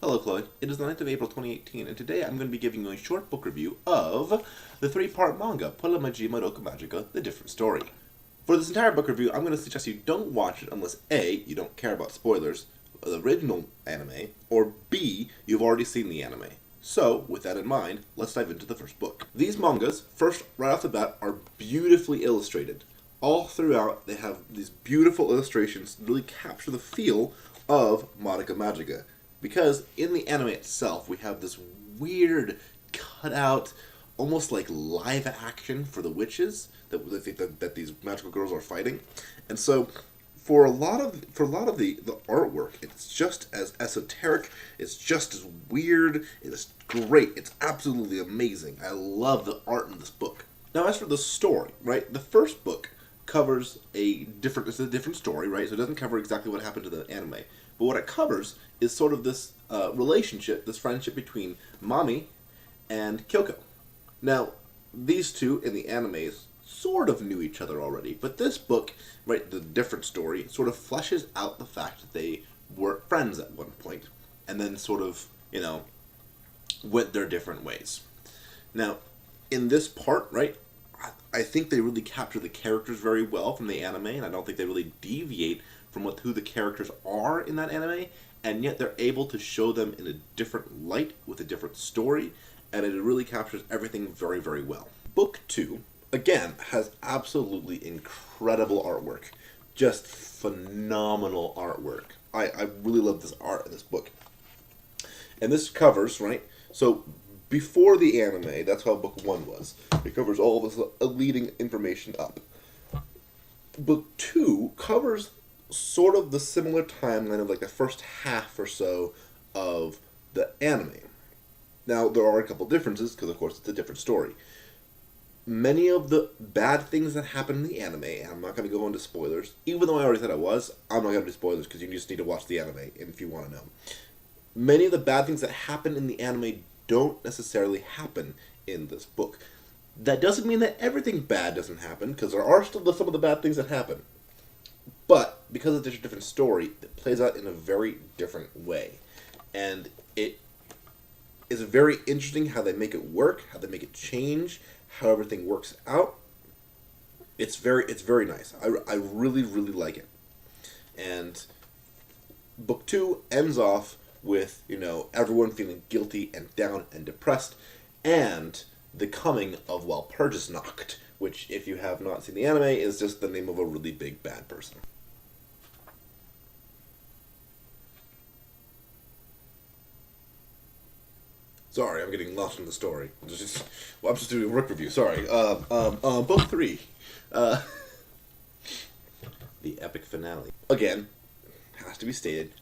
Hello, Chloe. It is the 9th of April 2018, and today I'm going to be giving you a short book review of the three-part manga, Puella Majima Doka Magica, The Different Story. For this entire book review, I'm going to suggest you don't watch it unless A, you don't care about spoilers, the original anime, or B, you've already seen the anime. So, with that in mind, let's dive into the first book. These mangas, first, right off the bat, are beautifully illustrated. All throughout, they have these beautiful illustrations that really capture the feel of Madoka Magica. Because in the anime itself, we have this weird cutout, almost like live action for the witches that these magical girls are fighting, and so for a lot of the artwork, it's just as esoteric, it's just as weird, it is great, it's absolutely amazing. I love the art in this book. Now, as for the story, right, the first book covers it's a different story, right? So it doesn't cover exactly what happened to the anime. But what it covers is sort of this relationship, this friendship between Mami and Kyoko. Now, these two in the animes sort of knew each other already, but this book, right, the different story, sort of fleshes out the fact that they were friends at one point, and then sort of, went their different ways. Now, in this part, right, I think they really capture the characters very well from the anime, and I don't think they really deviate from who the characters are in that anime, and yet they're able to show them in a different light with a different story, and it really captures everything very, very well. Book 2, again, has absolutely incredible artwork. Just phenomenal artwork. I really love this art in this book. And this covers, right, so before the anime, that's how book 1 was. It covers all this leading information up. Book 2 covers sort of the similar timeline of like the first half or so of the anime. Now, there are a couple differences, because of course it's a different story. Many of the bad things that happen in the anime, and I'm not going to go into spoilers, even though I already said I was, I'm not going to do spoilers because you just need to watch the anime if you want to know. Many of the bad things that happen in the anime don't necessarily happen in this book. That doesn't mean that everything bad doesn't happen, because there are still some of the bad things that happen. But because it's a different story, it plays out in a very different way. And it is very interesting how they make it work, how they make it change, how everything works out. It's very nice. I really, really like it. And book 2 ends off with, everyone feeling guilty and down and depressed, and the coming of Walpurgisnacht, which, if you have not seen the anime, is just the name of a really big bad person. Sorry, I'm getting lost in the story. I'm just doing a book review. Sorry. Book 3, the epic finale. Again, has to be stated,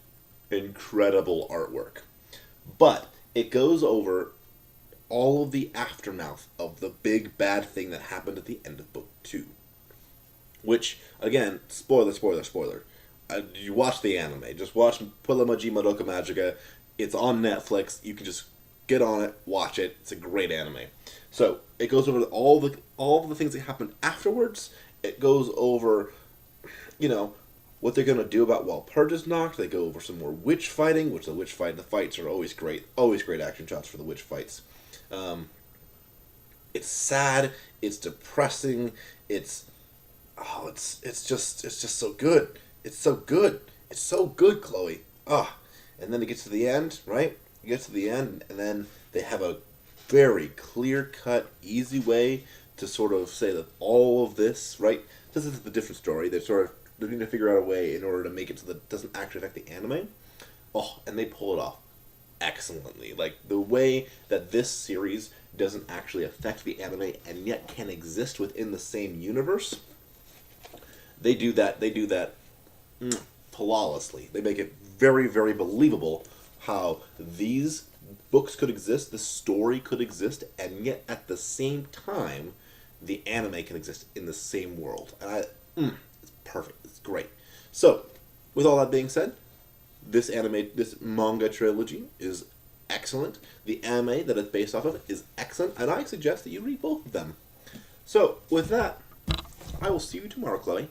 incredible artwork, but it goes over all of the aftermath of the big bad thing that happened at the end of book 2. Which, again, spoiler. You watch the anime. Just watch Puella Majima Doka Magica. It's on Netflix. You can just get on it, watch it. It's a great anime. So it goes over all the things that happened afterwards. It goes over, what they're gonna do about Walpurgisnacht. They go over some more witch fighting, which the fights are always great action shots for the witch fights. It's sad. It's depressing. It's just so good. It's so good. It's so good, Chloe. And then it gets to the end, right? It gets to the end, and then they have a very clear-cut, easy way to sort of say that all of this, right? This is the different story. They need to figure out a way in order to make it so that it doesn't actually affect the anime. And they pull it off excellently. Like, the way that this series doesn't actually affect the anime and yet can exist within the same universe, they do that flawlessly. They make it very, very believable how these books could exist, the story could exist, and yet at the same time, the anime can exist in the same world. And it's perfect. It's great. So, with all that being said, this manga trilogy is excellent. The anime that it's based off of is excellent, and I suggest that you read both of them. So, with that, I will see you tomorrow, Chloe.